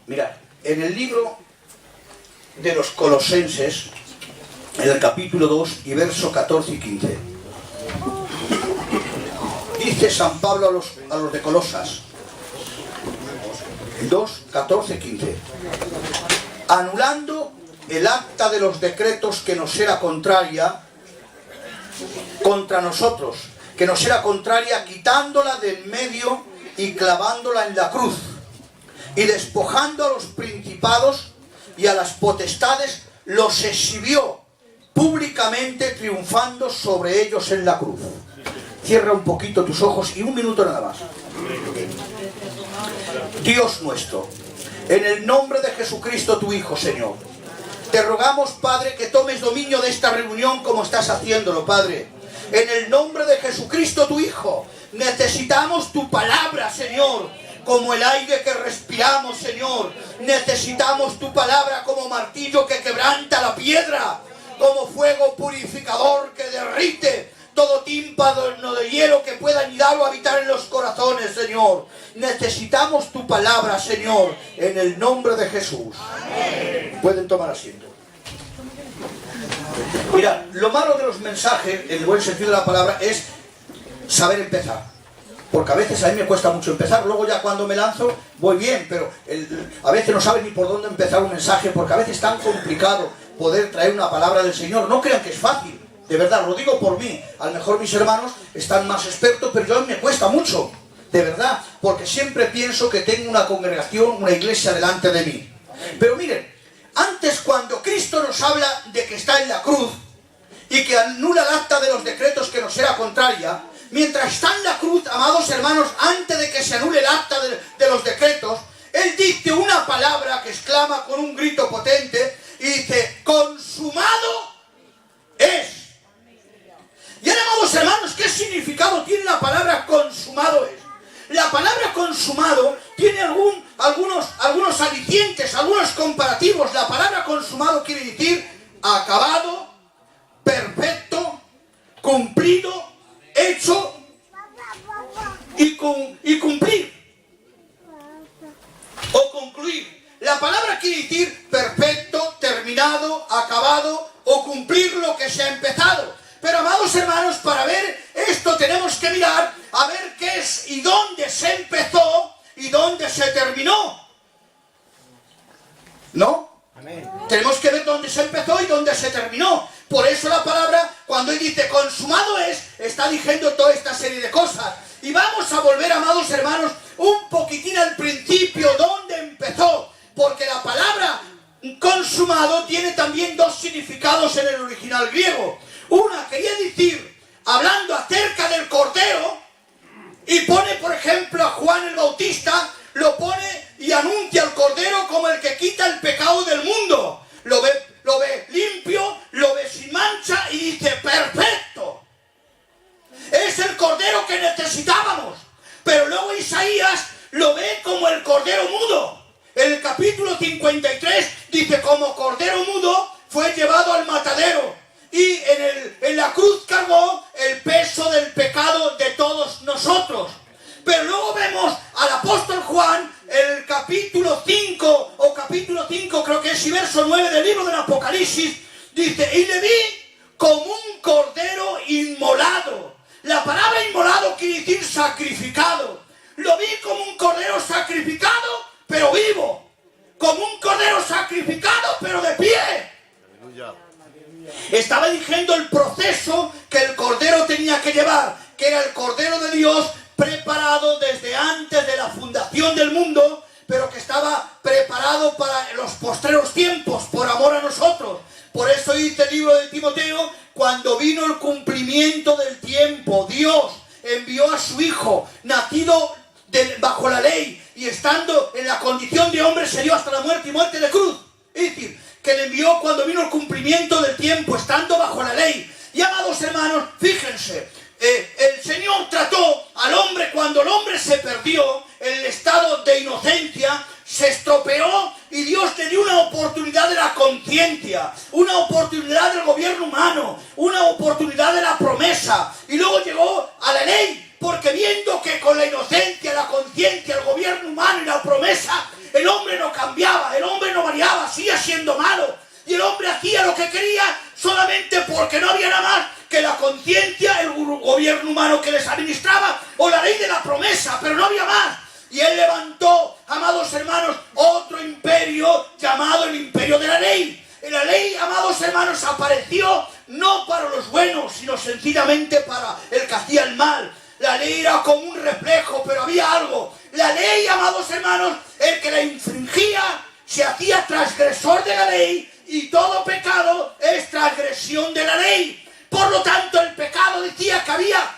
Mira, en el libro de los Colosenses, en el capítulo 2 y verso 14 y 15, dice San Pablo a los de Colosas, 2, 14 y 15, anulando el acta de los decretos que nos era contraria contra nosotros, que nos era contraria, quitándola del medio y clavándola en la cruz, y despojando a los principados y a las potestades, los exhibió públicamente, triunfando sobre ellos en la cruz. Cierra un poquito tus ojos y un minuto nada más. Dios nuestro, en el nombre de Jesucristo tu Hijo, Señor, te rogamos, Padre, que tomes dominio de esta reunión como estás haciéndolo, Padre. En el nombre de Jesucristo tu Hijo, necesitamos tu palabra, Señor, como el aire que respiramos, Señor. Necesitamos tu palabra como martillo que quebranta la piedra, como fuego purificador que derrite todo tímpano de hielo que pueda anidar o habitar en los corazones, Señor. Necesitamos tu palabra, Señor, en el nombre de Jesús. Amén. Pueden tomar asiento. Mira, lo malo de los mensajes, en el buen sentido de la palabra, es saber empezar. Porque a veces a mí me cuesta mucho empezar, luego ya cuando me lanzo voy bien, pero a veces no sabes ni por dónde empezar un mensaje, porque a veces es tan complicado poder traer una palabra del Señor. No crean que es fácil, de verdad, lo digo por mí. A lo mejor mis hermanos están más expertos, pero yo a mí me cuesta mucho, de verdad, porque siempre pienso que tengo una congregación, una iglesia delante de mí. Pero miren, antes, cuando Cristo nos habla de que está en la cruz y que anula el acta de los decretos que nos era contraria, mientras está en la cruz, amados hermanos, antes de que se anule el acta de los decretos, Él dice una palabra que exclama con un grito potente y dice, consumado es. Y ahora, amados hermanos, ¿qué significado tiene la palabra consumado es? La palabra consumado tiene algunos alicientes, algunos comparativos. La palabra consumado quiere decir acabado, perfecto, cumplido, hecho y cumplir o concluir. La palabra quiere decir perfecto, terminado, acabado o cumplir lo que se ha empezado. Pero, amados hermanos, para ver esto tenemos que mirar a ver qué es y dónde se empezó y dónde se terminó. ¿No? Amén. Tenemos que ver dónde se empezó y dónde se terminó. Por eso la palabra, cuando Él dice consumado es, está diciendo toda esta serie de cosas. Y vamos a volver, amados hermanos, un poquitín al principio, dónde empezó. Porque la palabra consumado tiene también dos significados en el original griego. Una quería decir, hablando acerca del Cordero, y pone, por ejemplo, a Juan el Bautista, lo pone y anuncia al Cordero como el que quita el pecado del mundo. Lo ve limpio, lo ve sin mancha y dice, perfecto. Es el Cordero que necesitábamos. Pero luego Isaías lo ve como el Cordero mudo. En el capítulo 53 dice, como Cordero mudo fue llevado al matadero. Y en la cruz cargó el peso del pecado de todos nosotros. Pero luego vemos al apóstol Juan, el capítulo 5, o capítulo 5 creo que es, y verso 9 del libro del Apocalipsis, dice, y le vi como un cordero inmolado. La palabra inmolado quiere decir sacrificado. Lo vi como un cordero sacrificado, pero vivo. Como un cordero sacrificado, pero de pie. Aleluya. Estaba diciendo el proceso que el Cordero tenía que llevar, que era el Cordero de Dios preparado desde antes de la fundación del mundo, pero que estaba preparado para los postreros tiempos, por amor a nosotros. Por eso dice el libro de Timoteo, cuando vino el cumplimiento del tiempo, Dios envió a su Hijo, nacido bajo la ley, y estando en la condición de hombre se dio hasta la muerte y muerte de cruz. Es decir, que le envió cuando vino el cumplimiento del tiempo, estando bajo la ley. Y, amados hermanos, fíjense, el Señor trató al hombre cuando el hombre se perdió en el estado de inocencia, se estropeó y Dios le dio una oportunidad de la conciencia, una oportunidad del gobierno humano, una oportunidad de la promesa, y luego llegó a la ley, porque viendo que con la inocencia, la conciencia, el gobierno humano y la promesa, el hombre no cambiaba. que la conciencia, el gobierno humano que les administraba, o la ley de la promesa, pero no había más. Y él levantó, amados hermanos, otro imperio llamado el imperio de la ley. Y la ley, amados hermanos, apareció no para los buenos, sino sencillamente para el que hacía el mal. La ley era como un reflejo, pero había algo. La ley, amados hermanos, el que la infringía se hacía transgresor de la ley, y todo pecado es transgresión de la ley. Por lo tanto, el pecado decía que había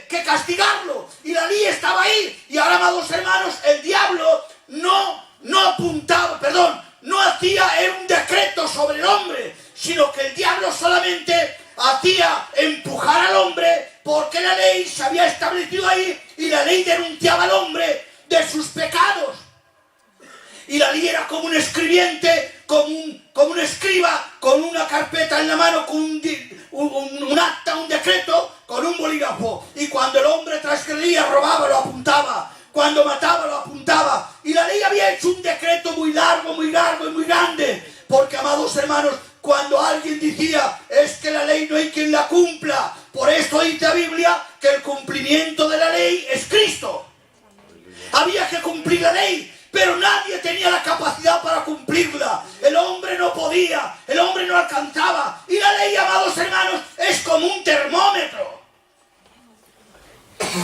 que castigarlo, y la ley estaba ahí. Y ahora, amados hermanos, el diablo no hacía un decreto sobre el hombre, sino que el diablo solamente hacía empujar al hombre, porque la ley se había establecido ahí, y la ley denunciaba al hombre de sus pecados. Y la ley era como un escribiente, como un escriba, con una carpeta en la mano, con un acta, un decreto, con un bolígrafo. Y cuando el hombre transgredía, robaba, lo apuntaba. Cuando mataba, lo apuntaba. Y la ley había hecho un decreto muy largo y muy grande. Porque, amados hermanos, cuando alguien decía, es que la ley no hay quien la cumpla. Por esto dice la Biblia que el cumplimiento de la ley es Cristo. Había que cumplir la ley, pero nadie tenía la capacidad para cumplirla. El hombre no podía, el hombre no alcanzaba. Y la ley, amados hermanos, es como un termómetro.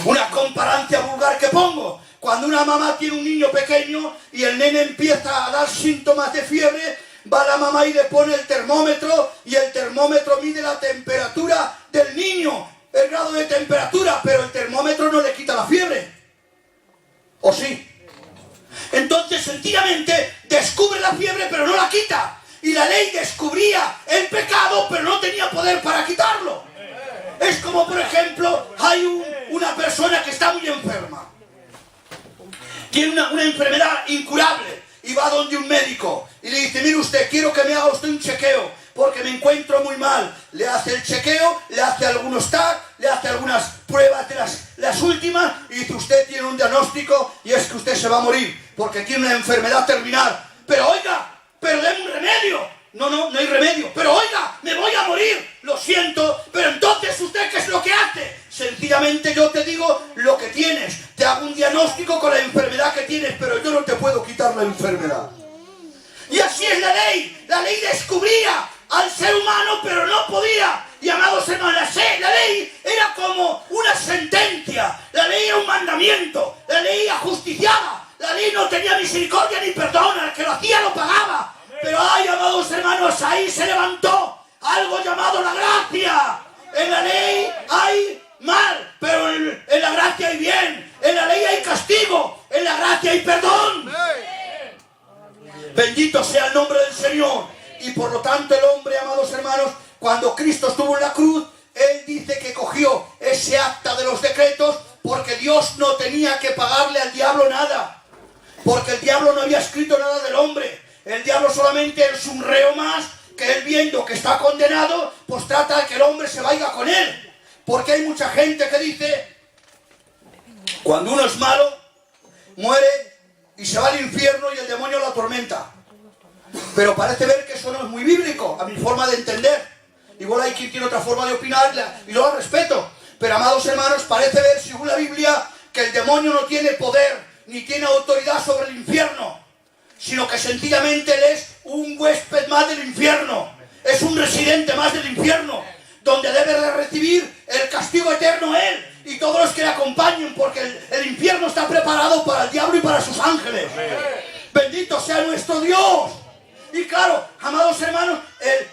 Una comparancia vulgar que pongo: cuando una mamá tiene un niño pequeño y el nene empieza a dar síntomas de fiebre, va la mamá y le pone el termómetro, y el termómetro mide la temperatura del niño, el grado de temperatura, pero el termómetro no le quita la fiebre. ¿O sí? Entonces, sencillamente, descubre la fiebre, pero no la quita. Y la ley descubría el pecado, pero no tenía poder para quitarlo. Es como, por ejemplo, hay una persona que está muy enferma. Tiene una enfermedad incurable, y va donde un médico y le dice: mire usted, quiero que me haga usted un chequeo, porque me encuentro muy mal. Le hace el chequeo, le hace algunos TAC, le hace algunas pruebas de las últimas, y dice: usted tiene un diagnóstico, y es que usted se va a morir, porque tiene una enfermedad terminal. Pero oiga, pero deme un remedio. No hay remedio. Pero oiga, me voy a morir. Lo siento, pero entonces ¿usted qué es lo que hace? Sencillamente yo te digo lo que tienes. Te hago un diagnóstico con la enfermedad que tienes, pero yo no te puedo quitar la enfermedad. Y así es la ley. La ley descubría al ser humano, pero no podía. Y, amados hermanos, la ley era como una sentencia. La ley era un mandamiento. La ley ajusticiaba. La ley no tenía misericordia ni perdón. El que lo hacía lo pagaba. Pero ay, amados hermanos, ahí se levantó algo llamado la gracia. En la ley hay mal, pero en la gracia hay bien. En la ley hay castigo, en la gracia hay perdón. Bendito sea el nombre del Señor. Y por lo tanto el hombre, amados hermanos, cuando Cristo estuvo en la cruz, Él dice que cogió ese acta de los decretos, porque Dios no tenía que pagarle al diablo nada. Porque el diablo no había escrito nada del hombre. El diablo solamente es un reo más, que él, viendo que está condenado, pues trata de que el hombre se vaya con él. Porque hay mucha gente que dice: cuando uno es malo, muere y se va al infierno y el demonio lo atormenta. Pero parece ver que eso no es muy bíblico, a mi forma de entender. Igual hay quien tiene otra forma de opinar y yo la respeto. Pero, amados hermanos, parece ver, según la Biblia, que el demonio no tiene poder ni tiene autoridad sobre el infierno, sino que sencillamente él es un huésped más del infierno, es un residente más del infierno, donde debe de recibir el castigo eterno él y todos los que le acompañen, porque el infierno está preparado para el diablo y para sus ángeles. Bendito sea nuestro Dios. Y claro, amados hermanos,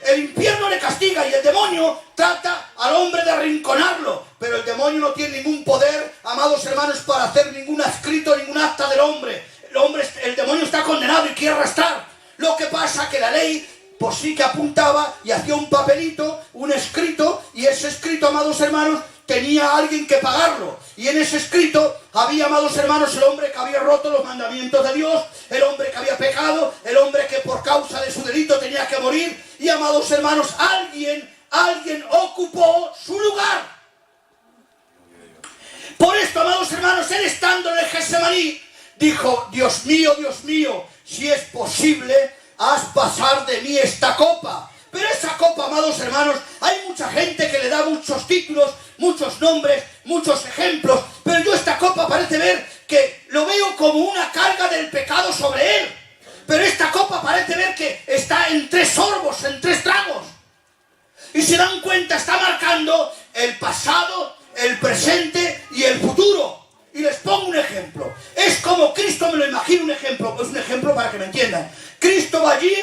el infierno le castiga y el demonio trata al hombre de arrinconarlo, pero el demonio no tiene ningún poder, amados hermanos, para hacer ningún escrito, ningún acta del hombre. El demonio está condenado y quiere arrastrar. Lo que pasa que la ley, pues sí que apuntaba y hacía un papelito, un escrito, y ese escrito, amados hermanos, tenía alguien que pagarlo. Y en ese escrito había, amados hermanos, el hombre que había roto los mandamientos de Dios, el hombre que había pecado, el hombre que por causa de su delito tenía que morir. Y, amados hermanos, alguien ocupó su lugar. Por esto, amados hermanos, él, estando en el Getsemaní, dijo: Dios mío, si es posible, haz pasar de mí esta copa, Pero esa copa, amados hermanos, hay mucha gente que le da muchos títulos, muchos nombres, muchos ejemplos, pero yo esta copa parece ver que lo veo como una carga del pecado sobre él. Pero esta copa parece ver que está en 3 sorbos, en 3 tragos. Y se dan cuenta, está marcando el pasado, el presente y el futuro. Y les pongo un ejemplo. Es como Cristo, me lo imagino un ejemplo. Pues un ejemplo para que me entiendan. Cristo va allí,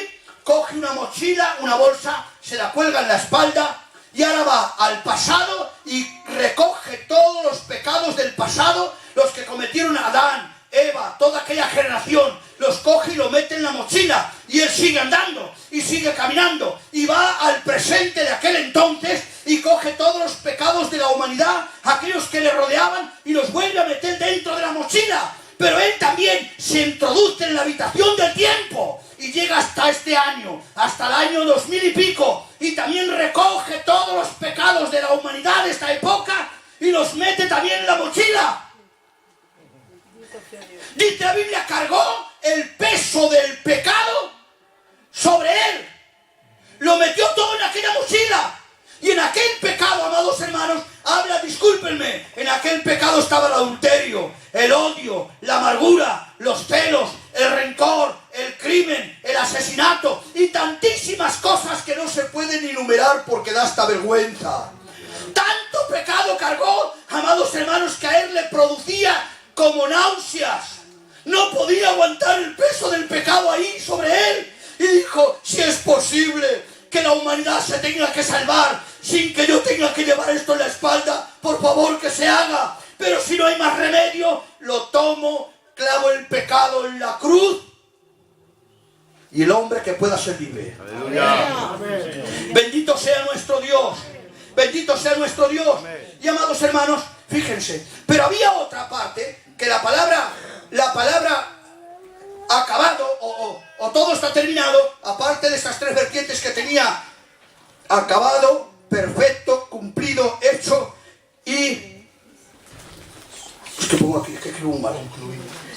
coge una mochila, una bolsa, se la cuelga en la espalda y ahora va al pasado y recoge todos los pecados del pasado, los que cometieron Adán, Eva, toda aquella generación, los coge y lo mete en la mochila y él sigue andando y sigue caminando y va al presente de aquel entonces y coge todos los pecados de la humanidad, aquellos que le rodeaban, y los vuelve a meter dentro de la mochila. Pero él también se introduce en la habitación del tiempo y llega hasta este año, hasta el año 2000 y pico, y también recoge todos los pecados de la humanidad de esta época y los mete también en la mochila. Dice la Biblia, cargó el peso del pecado sobre él. Lo metió todo en aquella mochila. Y en aquel pecado, amados hermanos, habla, discúlpenme, en aquel pecado estaba el adulterio, el odio, la amargura, los celos, el rencor, el crimen, el asesinato y tantísimas cosas que no se pueden enumerar porque da hasta vergüenza. Tanto pecado cargó, amados hermanos, que a él le producía como náuseas. No podía aguantar el peso del pecado ahí sobre él. Y dijo, si es posible que la humanidad se tenga que salvar sin que yo tenga que llevar esto en la espalda, por favor que se haga. Pero si no hay más remedio, lo tomo, clavo el pecado en la cruz y el hombre que pueda ser libre. Aleluya. Bendito sea nuestro Dios. Bendito sea nuestro Dios. Y amados hermanos, fíjense, pero había otra parte que la palabra acabado o todo está terminado, aparte de esas 3 vertientes que tenía: acabado, perfecto, cumplido, hecho y... Es que pongo aquí, es que escribo mal.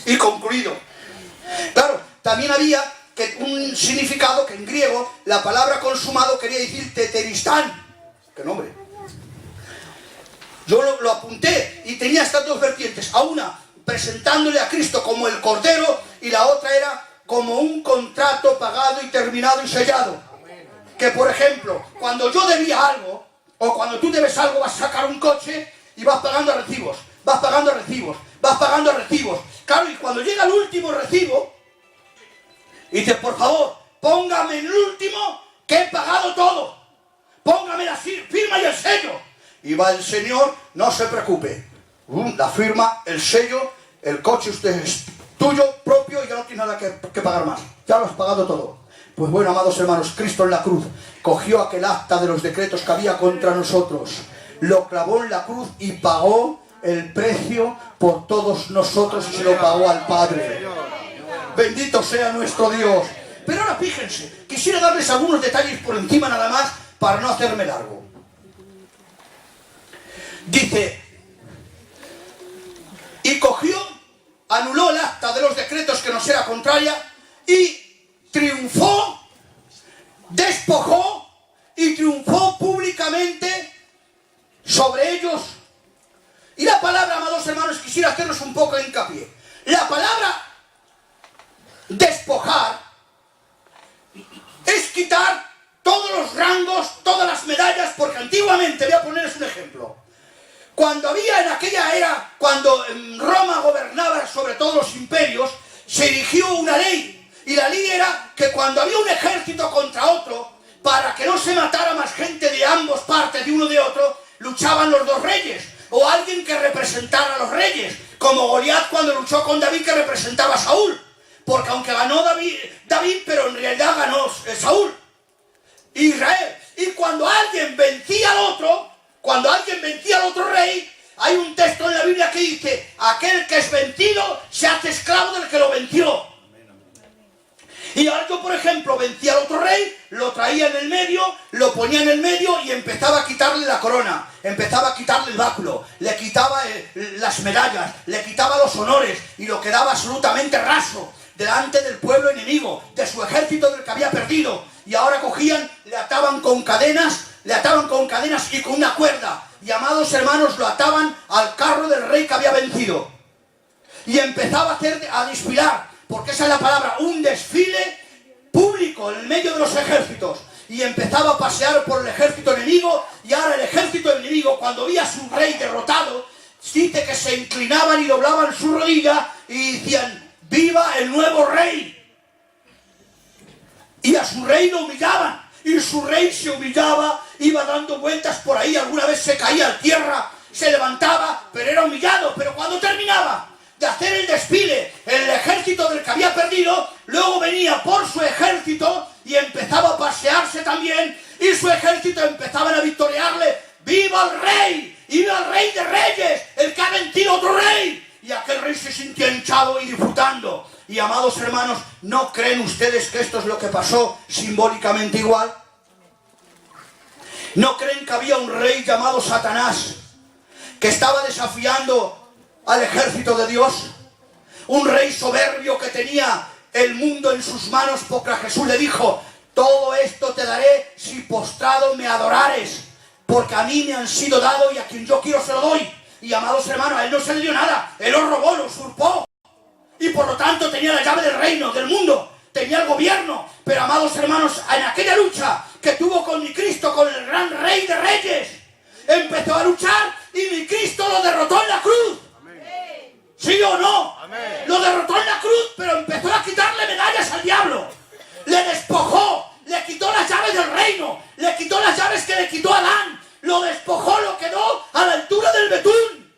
Y concluido. Claro, también había un significado que en griego la palabra consumado quería decir teteristán. ¿Qué nombre? Yo lo apunté y tenía estas 2 vertientes. A una, presentándole a Cristo como el Cordero, y la otra era como un contrato pagado y terminado y sellado. Que por ejemplo, cuando yo debía algo, o cuando tú debes algo, vas a sacar un coche y vas pagando recibos, vas pagando recibos, vas pagando recibos. Claro, y cuando llega el último recibo, dices, por favor, póngame en el último que he pagado todo. Póngame la firma y el sello. Y va el Señor, no se preocupe. La firma, el sello, el coche usted es tuyo, propio, y ya no tiene nada que pagar más. Ya lo has pagado todo. Pues bueno, amados hermanos, Cristo en la cruz cogió aquel acta de los decretos que había contra nosotros, lo clavó en la cruz y pagó el precio por todos nosotros y se lo pagó al Padre. Bendito sea nuestro Dios. Pero ahora fíjense, quisiera darles algunos detalles por encima nada más para no hacerme largo. Dice, y cogió, anuló el acta de los decretos que nos era contraria y triunfó, despojó y triunfó públicamente sobre ellos. Y la palabra, amados hermanos, quisiera hacernos un poco de hincapié. La palabra despojar es quitar todos los rangos, todas las medallas, porque antiguamente, voy a ponerles un ejemplo, cuando había en aquella era, cuando Roma gobernaba sobre todos los imperios, se erigió una ley. Y la ley era que cuando había un ejército contra otro, para que no se matara más gente de ambos partes, de uno de otro, luchaban los 2 reyes, o alguien que representara a los reyes, como Goliat cuando luchó con David, que representaba a Saúl, porque aunque ganó David, pero en realidad ganó Saúl, Israel. Y cuando alguien vencía al otro, rey, hay un texto en la Biblia que dice, aquel que es vencido se hace esclavo del que lo venció. Y ahora yo, por ejemplo, vencía al otro rey, lo traía en el medio, lo ponía en el medio y empezaba a quitarle la corona, empezaba a quitarle el báculo, le quitaba las medallas, le quitaba los honores y lo quedaba absolutamente raso delante del pueblo enemigo, de su ejército del que había perdido. y ahora cogían, le ataban con cadenas y con una cuerda. Y amados hermanos, lo ataban al carro del rey que había vencido. Y empezaba a desfilar, porque esa es la palabra, un desfile público en el medio de los ejércitos. Y empezaba a pasear por el ejército enemigo, y ahora el ejército enemigo, cuando veía a su rey derrotado, dice que se inclinaban y doblaban su rodilla y decían: ¡viva el nuevo rey! Y a su rey lo humillaban, y su rey se humillaba, iba dando vueltas por ahí, alguna vez se caía a tierra, se levantaba, pero era humillado. Pero cuando terminaba de hacer el desfile, el ejército del que había perdido, luego venía por su ejército y empezaba a pasearse también, y su ejército empezaban a victoriarle: ¡viva el rey! ¡Y viva el rey de reyes! ¡El que ha vencido a otro rey! Y aquel rey se sintió hinchado y disfrutando. Y amados hermanos, ¿no creen ustedes que esto es lo que pasó simbólicamente igual? ¿No creen que había un rey llamado Satanás que estaba desafiando al ejército de Dios? Un rey soberbio que tenía el mundo en sus manos, porque a Jesús le dijo: todo esto te daré si postrado me adorares, porque a mí me han sido dados y a quien yo quiero se lo doy. Y amados hermanos, a él no se le dio nada, él lo robó, lo usurpó, y por lo tanto tenía la llave del reino, del mundo, tenía el gobierno. Pero amados hermanos, en aquella lucha que tuvo con mi Cristo, con el gran rey de reyes, empezó a luchar y mi Cristo lo derrotó en la cruz. Amén. ¿Sí o no? Amén. Lo derrotó en la cruz, pero empezó a quitarle medallas al diablo. Le despojó, le quitó las llaves del reino, le quitó las llaves que le quitó Adán, lo despojó, lo quedó a la altura del betún.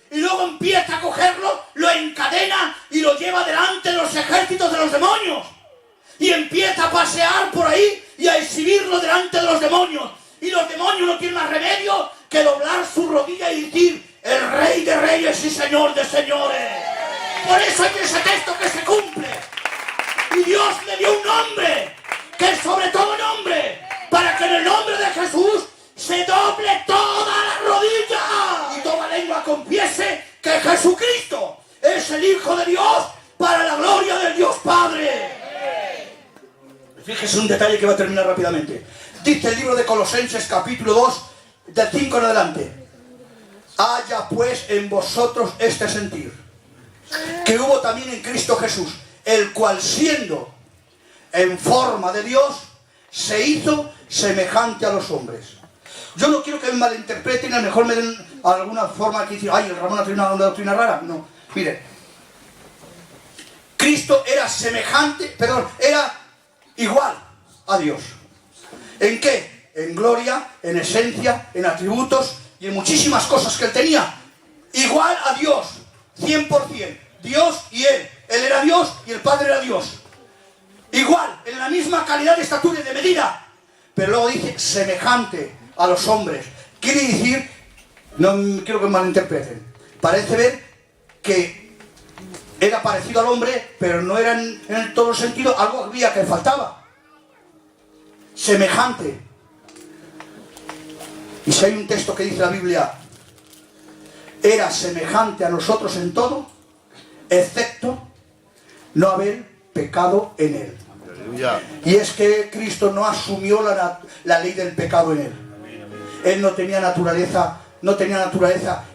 Y luego empieza a cogerlo, lo encadena y lo lleva delante de los ejércitos de los demonios. Y empieza a pasear por ahí y a exhibirlo delante de los demonios. Y los demonios no tienen más remedio que doblar su rodilla y decir: el rey de reyes y señor de señores. Por eso hay ese texto que se cumple. Y Dios le dio un nombre, que es sobre todo nombre, para que en el nombre de Jesús se doble toda la rodilla y toda lengua confiese que Jesucristo es el Hijo de Dios, para la gloria del Dios Padre. Fíjese un detalle que va a terminar rápidamente. Dice el libro de Colosenses capítulo 2, del 5 en adelante: haya pues en vosotros este sentir, que hubo también en Cristo Jesús, el cual siendo en forma de Dios, se hizo semejante a los hombres. Yo no quiero que me malinterpreten, a lo mejor me den alguna forma que dicen: ay, el Ramón ha tenido una doctrina rara. No, mire, Cristo era era igual a Dios. ¿En qué? En gloria, en esencia, en atributos y en muchísimas cosas que él tenía. Igual a Dios, 100%. Dios y él. Él era Dios y el Padre era Dios. Igual, en la misma calidad de estatura y de medida. Pero luego dice semejante a los hombres. Quiere decir, no quiero que me malinterpreten, parece ver que era parecido al hombre, pero no era en todo sentido, algo había que faltaba. Semejante. Y si hay un texto que dice la Biblia: era semejante a nosotros en todo, excepto no haber pecado en él. Aleluya. Y es que Cristo no asumió la ley del pecado en él. Él no tenía naturaleza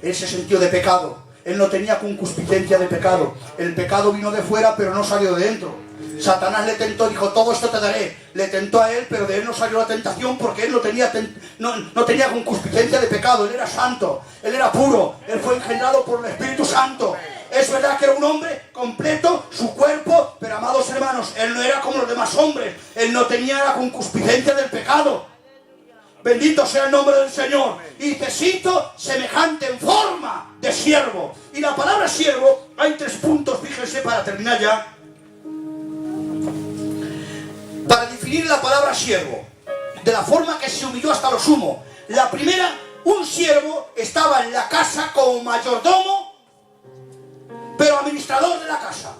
en ese sentido de pecado. Él no tenía concupiscencia de pecado. El pecado vino de fuera, pero no salió de dentro. Satanás le tentó, dijo: todo esto te daré. Le tentó a él, pero de él no salió la tentación, porque él no tenía concupiscencia de pecado. Él era santo, él era puro, él fue engendrado por el Espíritu Santo. Es verdad que era un hombre completo, su cuerpo, pero amados hermanos, él no era como los demás hombres. Él no tenía la concupiscencia del pecado. Bendito sea el nombre del Señor. Y te cito: semejante en forma de siervo. Y la palabra siervo, hay 3 puntos, fíjense, para terminar ya. Para definir la palabra siervo, de la forma que se humilló hasta lo sumo. La primera, un siervo estaba en la casa como mayordomo, pero administrador de la casa.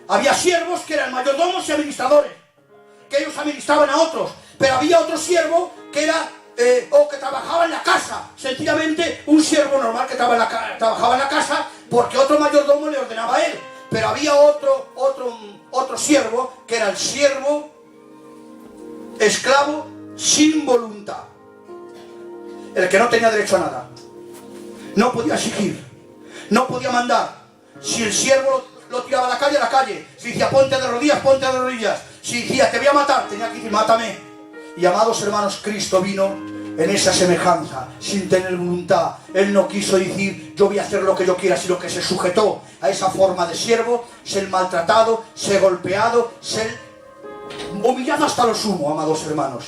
Había siervos que eran mayordomos y administradores, que ellos administraban a otros. Pero había otro siervo que era o que trabajaba en la casa. Sencillamente un siervo normal que trabajaba en la casa, porque otro mayordomo le ordenaba a él. Pero había otro siervo que era el siervo esclavo sin voluntad. El que no tenía derecho a nada. No podía exigir, no podía mandar. Si el siervo lo tiraba a la calle, si decía ponte de rodillas, ponte de rodillas. Si decía te voy a matar, tenía que decir mátame. Y amados hermanos, Cristo vino en esa semejanza, sin tener voluntad. Él no quiso decir yo voy a hacer lo que yo quiera, sino que se sujetó a esa forma de siervo, ser maltratado, ser golpeado, ser humillado hasta lo sumo, amados hermanos.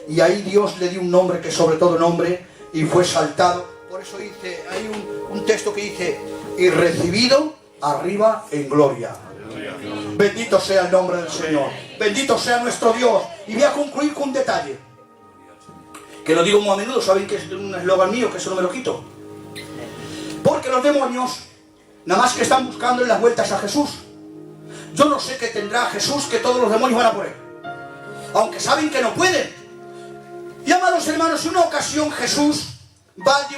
Y ahí Dios le dio un nombre que sobre todo nombre, y fue exaltado. Por eso dice, hay un texto que dice, y recibido arriba en gloria. Bendito sea el nombre del Señor, bendito sea nuestro Dios. Y voy a concluir con un detalle, que lo digo muy a menudo, saben que es un eslogan mío, que eso no me lo quito. Porque los demonios, nada más que están buscando en las vueltas a Jesús. Yo no sé qué tendrá Jesús, que todos los demonios van a por él, aunque saben que no pueden. Y amados hermanos, en una ocasión Jesús va de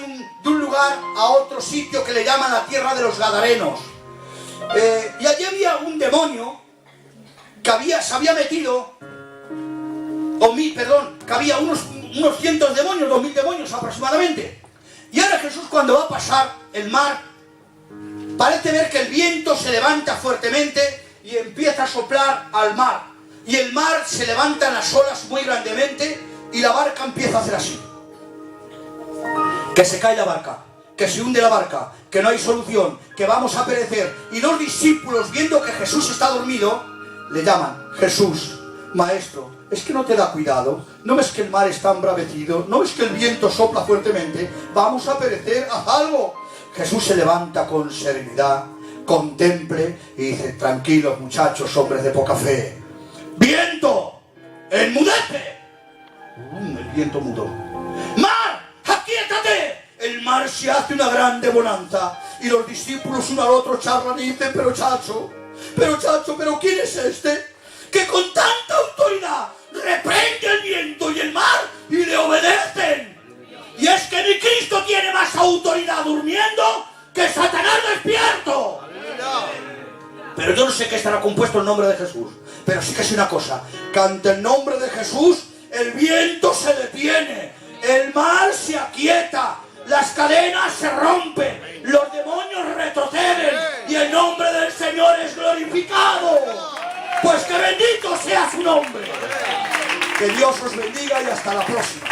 un lugar a otro sitio que le llaman la tierra de los Gadarenos. Y allí había un demonio que se había metido, que había unos cientos de demonios, 2000 demonios aproximadamente. Y ahora Jesús, cuando va a pasar el mar, parece ver que el viento se levanta fuertemente y empieza a soplar al mar. Y el mar se levanta en las olas muy grandemente y la barca empieza a hacer así. Que se cae la barca, que se hunde la barca, que no hay solución, que vamos a perecer. Y los discípulos, viendo que Jesús está dormido, le llaman: Jesús, Maestro, ¿es que no te da cuidado? ¿No ves que el mar está embravecido? ¿No ves que el viento sopla fuertemente? Vamos a perecer, haz algo. Jesús se levanta con serenidad, contemple y dice: tranquilos muchachos, hombres de poca fe. ¡Viento, enmudece! El viento mudó. ¡Mar, aquíétate! El mar se hace una grande bonanza. Y los discípulos uno al otro charlan y dicen: pero chacho, pero ¿quién es este que con tanta autoridad reprende el viento y el mar y le obedecen? Y es que mi Cristo tiene más autoridad durmiendo que Satanás despierto. Pero yo no sé qué estará compuesto el nombre de Jesús, pero sí que es una cosa, que ante el nombre de Jesús el viento se detiene, el mar se aquieta, las cadenas se rompen, los demonios retroceden y el nombre del Señor es glorificado. Pues que bendito sea su nombre. Que Dios os bendiga y hasta la próxima.